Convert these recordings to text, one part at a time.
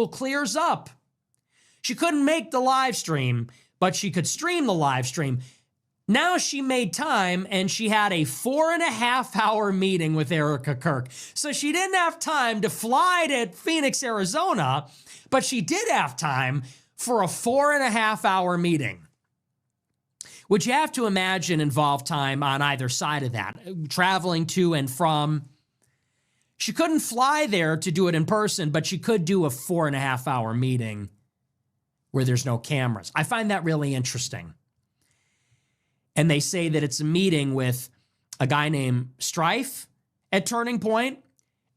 clears up. She couldn't make the live stream, but she could stream the live stream. Now she made time and she had a 4.5-hour meeting with Erika Kirk. So she didn't have time to fly to Phoenix, Arizona, but she did have time for a 4.5-hour meeting, which you have to imagine involved time on either side of that, traveling to and from. She couldn't fly there to do it in person, but she could do a 4.5-hour meeting where there's no cameras. I find that really interesting. And they say that it's a meeting with a guy named Strife at Turning Point,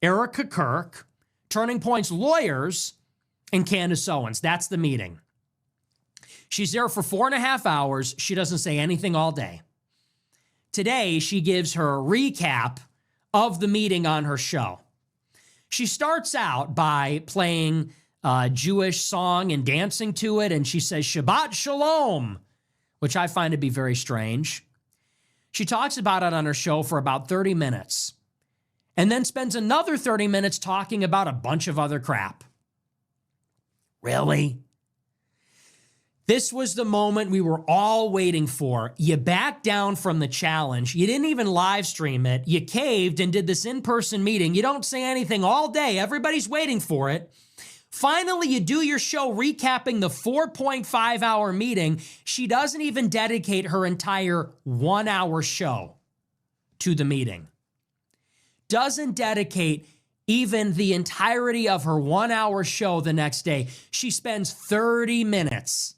Erika Kirk, Turning Point's lawyers, and Candace Owens. That's the meeting. She's there for 4.5 hours. She doesn't say anything all day. Today, she gives her recap of the meeting on her show. She starts out by playing a Jewish song and dancing to it, and she says, Shabbat Shalom, which I find to be very strange. She talks about it on her show for about 30 minutes, and then spends another 30 minutes talking about a bunch of other crap. Really? This was the moment we were all waiting for. You backed down from the challenge. You didn't even live stream it. You caved and did this in-person meeting. You don't say anything all day. Everybody's waiting for it. Finally, you do your show recapping the 4.5-hour meeting. She doesn't even dedicate her entire 1-hour show to the meeting. Doesn't dedicate even the entirety of her 1-hour show the next day. She spends 30 minutes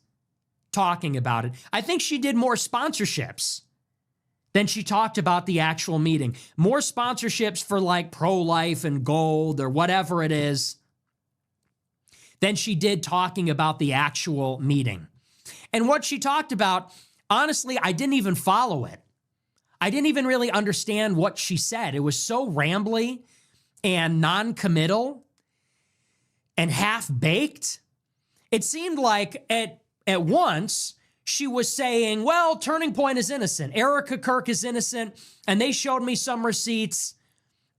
talking about it. I think she did more sponsorships than she talked about the actual meeting. More sponsorships for like pro-life and gold or whatever it is than she did talking about the actual meeting. And what she talked about, honestly, I didn't even follow it. I didn't even really understand what she said. It was so rambly and non-committal and half-baked. It seemed like at once she was saying, well, Turning Point is innocent. Erika Kirk is innocent. And they showed me some receipts.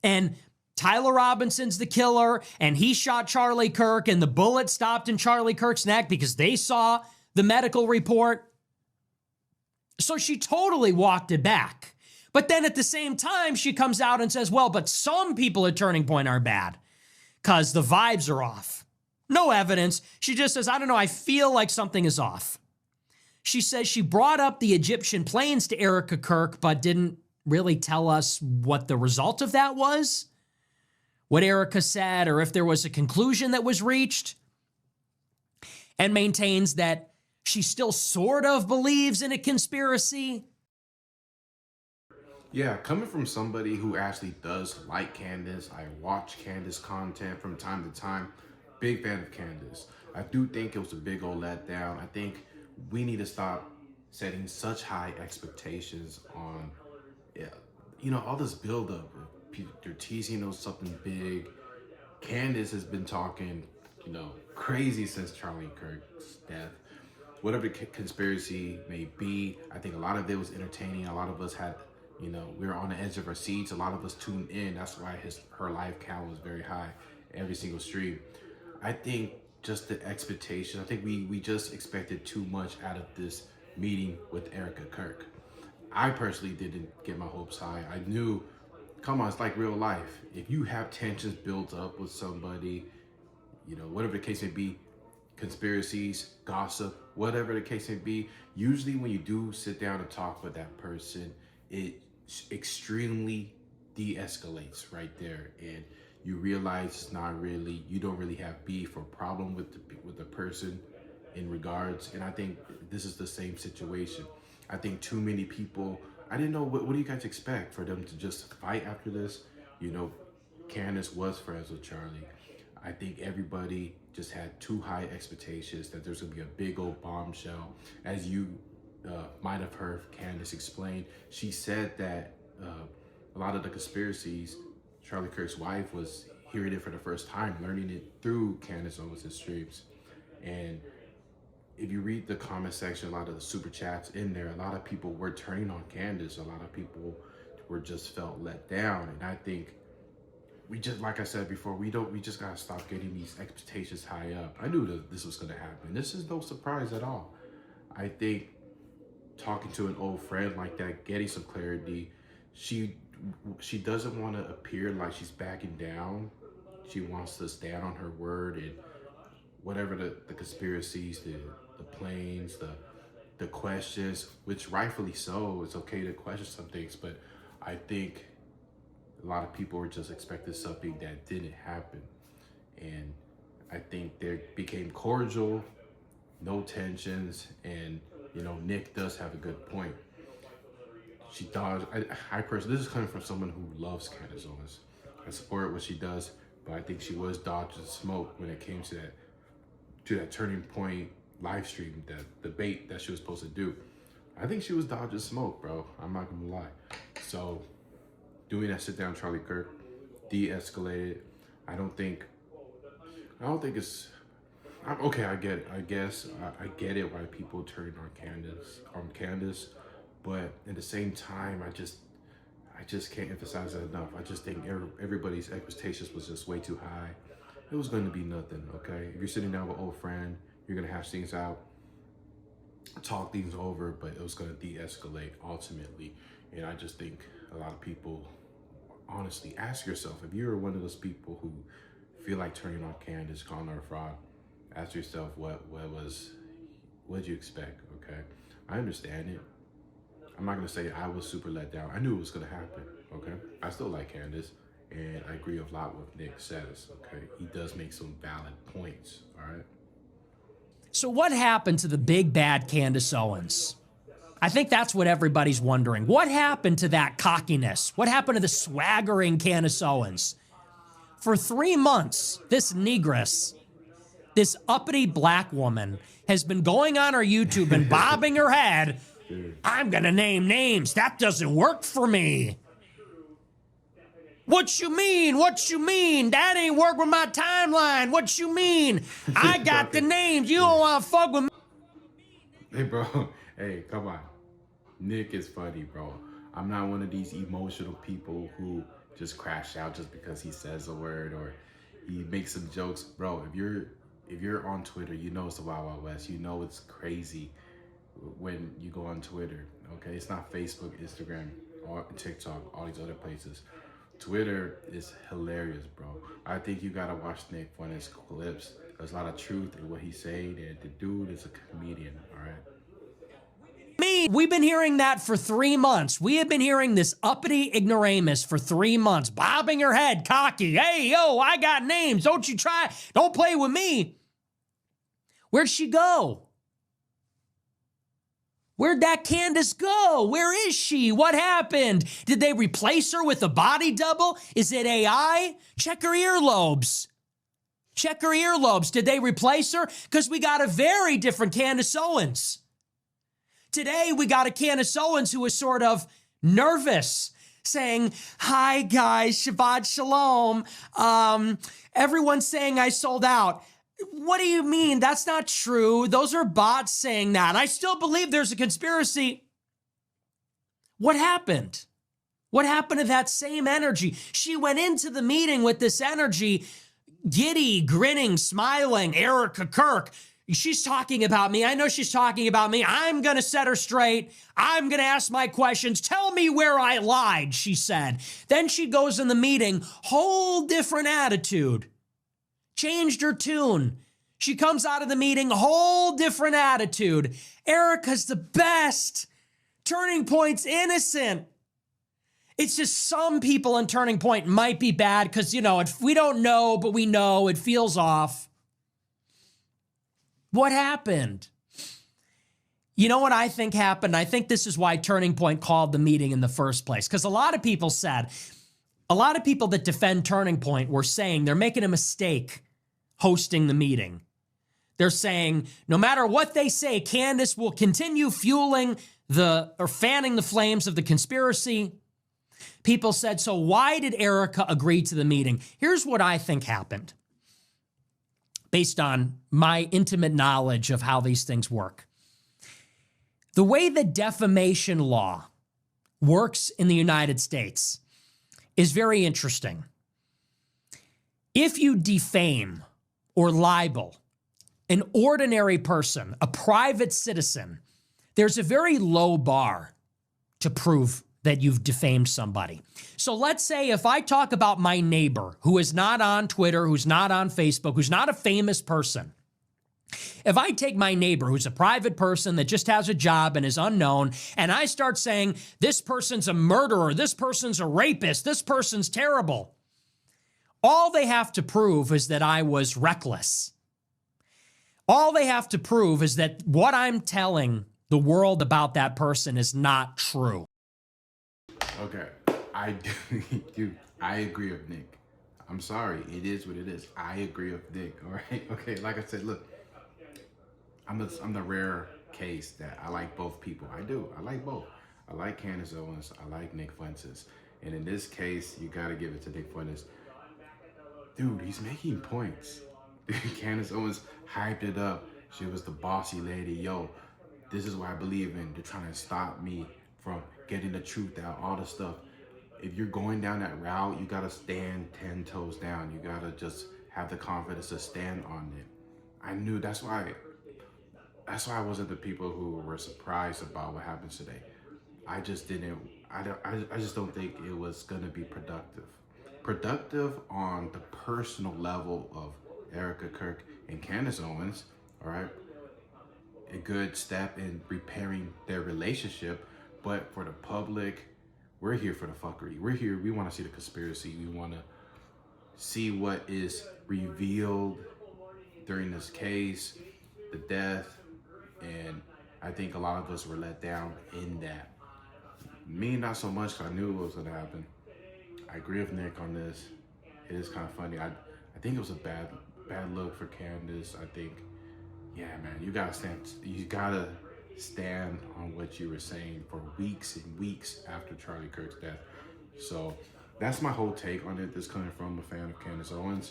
And Tyler Robinson's the killer, and he shot Charlie Kirk, and the bullet stopped in Charlie Kirk's neck because they saw the medical report. So she totally walked it back. But then at the same time, she comes out and says, well, but some people at Turning Point are bad because the vibes are off. No evidence. She just says, I don't know, I feel like something is off. She says she brought up the Egyptian planes to Erika Kirk, but didn't really tell us what the result of that was, what Erika said, or if there was a conclusion that was reached, and maintains that she still sort of believes in a conspiracy. Yeah, coming from somebody who actually does like Candace, I watch Candace content from time to time, big fan of Candace. I do think it was a big old letdown. I think we need to stop setting such high expectations on, all this buildup. They're teasing us something big. Candace has been talking, crazy since Charlie Kirk's death. Whatever the conspiracy may be, I think a lot of it was entertaining. A lot of us had, we were on the edge of our seats. A lot of us tuned in. That's why her live count was very high every single stream. I think just the expectation, I think we just expected too much out of this meeting with Erika Kirk. I personally didn't get my hopes high. I knew, come on, it's like real life. If you have tensions built up with somebody, whatever the case may be, conspiracies, gossip, whatever the case may be, usually when you do sit down and talk with that person, it extremely de-escalates right there. And you realize it's not really, you don't really have beef or problem with the person in regards. And I think this is the same situation. I think too many people, I didn't know, what do you guys expect for them to just fight after this? Candace was friends with Charlie. I think everybody just had too high expectations that there's gonna be a big old bombshell. As you might have heard Candace explain, she said that a lot of the conspiracies, Charlie Kirk's wife was hearing it for the first time, learning it through Candace Owens' streams. And if you read the comment section, a lot of the super chats in there, a lot of people were turning on Candace. A lot of people were just felt let down. And I think we just, like I said before, we just gotta stop getting these expectations high up. I knew that this was gonna happen. This is no surprise at all. I think talking to an old friend like that, getting some clarity, she she doesn't want to appear like she's backing down. She wants to stand on her word, and whatever the conspiracies, the planes, the questions, which rightfully so, it's okay to question some things, but I think a lot of people were just expecting something that didn't happen. And I think they became cordial, no tensions, and Nick does have a good point. She dodged. I personally, this is coming from someone who loves Candace Owens. I support what she does, but I think she was dodging smoke when it came to that turning point live stream, that debate that she was supposed to do. I think she was dodging smoke, bro. I'm not gonna lie. So doing that sit down, Charlie Kirk, de-escalated. I don't think it's. I'm okay. I get it. I guess I get it why people turn on Candace, but at the same time, I just can't emphasize that enough. I just think everybody's expectations was just way too high. It was going to be nothing, okay? If you're sitting down with an old friend, you're going to hash things out, talk things over, but it was going to de-escalate ultimately. And I just think a lot of people, honestly, ask yourself, if you're one of those people who feel like turning on Candace, calling her a fraud, ask yourself what did you expect, okay? I understand it. I'm not gonna say I was super let down. I knew it was gonna happen, okay? I still like Candace, and I agree a lot with Nick says, okay? He does make some valid points, all right? So what happened to the big bad Candace Owens? I think that's what everybody's wondering. What happened to that cockiness? What happened to the swaggering Candace Owens? For 3 months, this negress, this uppity black woman, has been going on her YouTube and bobbing her head. I'm gonna name names. That doesn't work for me. What you mean? What you mean? That ain't work with my timeline. What you mean? I got the names. You don't want to fuck with me. Hey, bro. Hey, come on. Nick is funny, bro. I'm not one of these emotional people who just crash out just because he says a word or he makes some jokes. Bro, if you're on Twitter, you know it's the Wild Wild West. You know it's crazy when you go on Twitter, okay? It's not Facebook, Instagram, or TikTok, all these other places. Twitter is hilarious, bro. I think you gotta watch Nick Fuentes clips. There's a lot of truth in what he's saying, and the dude is a comedian, all right? We've been hearing that for 3 months. We have been hearing this uppity ignoramus for 3 months, bobbing her head, cocky. Hey, yo, I got names. Don't you try. Don't play with me. Where'd she go? Where'd that Candace go? Where is she? What happened? Did they replace her with a body double? Is it AI? Check her earlobes. Check her earlobes. Did they replace her? Because we got a very different Candace Owens. Today, we got a Candace Owens who is sort of nervous, saying, hi, guys, Shabbat Shalom. Everyone's saying I sold out. What do you mean? That's not true. Those are bots saying that. I still believe there's a conspiracy. What happened? What happened to that same energy? She went into the meeting with this energy, giddy, grinning, smiling. Erika, Kirk, she's talking about me. I know she's talking about me. I'm going to set her straight. I'm going to ask my questions. Tell me where I lied, she said. Then she goes in the meeting, whole different attitude. Changed her tune. She comes out of the meeting, whole different attitude. Erika's the best. Turning Point's innocent. It's just some people in Turning Point might be bad because, we don't know, but we know it feels off. What happened? You know what I think happened? I think this is why Turning Point called the meeting in the first place. Because a lot of people that defend Turning Point were saying they're making a mistake hosting the meeting. They're saying no matter what they say, Candace will continue fanning the flames of the conspiracy. People said, so why did Erika agree to the meeting? Here's what I think happened based on my intimate knowledge of how these things work. The way the defamation law works in the United States is very interesting. If you defame or libel an ordinary person, a private citizen, there's a very low bar to prove that you've defamed somebody. So let's say if I talk about my neighbor who is not on Twitter, who's not on Facebook, who's not a famous person, if I take my neighbor who's a private person that just has a job and is unknown, and I start saying, this person's a murderer, this person's a rapist, this person's terrible, all they have to prove is that I was reckless. All they have to prove is that what I'm telling the world about that person is not true. Okay, dude, I agree with Nick. I'm sorry, it is what it is. I agree with Nick. All right, okay. Like I said, look, I'm the rare case that I like both people. I do. I like both. I like Candace Owens. I like Nick Fuentes. And in this case, you got to give it to Nick Fuentes. Dude, he's making points. Candace Owens hyped it up. She was the bossy lady. Yo, this is what I believe in. They're trying to stop me from getting the truth out, all the stuff. If you're going down that route, you got to stand 10 toes down. You got to just have the confidence to stand on it. I knew that's why I wasn't the people who were surprised about what happened today. I just didn't, I just don't think it was going to be productive. Productive on the personal level of Erika, Kirk, and Candace Owens, all right? A good step in repairing their relationship, but for the public, we're here for the fuckery. We're here, we want to see the conspiracy. We want to see what is revealed during this case, the death, and I think a lot of us were let down in that. Me, not so much, because I knew it was going to happen. I agree with Nick on this. It is kind of funny. I think it was a bad look for Candace. I think, yeah, man, you gotta stand on what you were saying for weeks and weeks after Charlie Kirk's death. So that's my whole take on it. This coming from a fan of Candace Owens.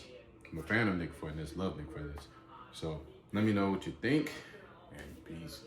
I'm a fan of Nick Fuentes. Love Nick Fuentes. So let me know what you think, and peace.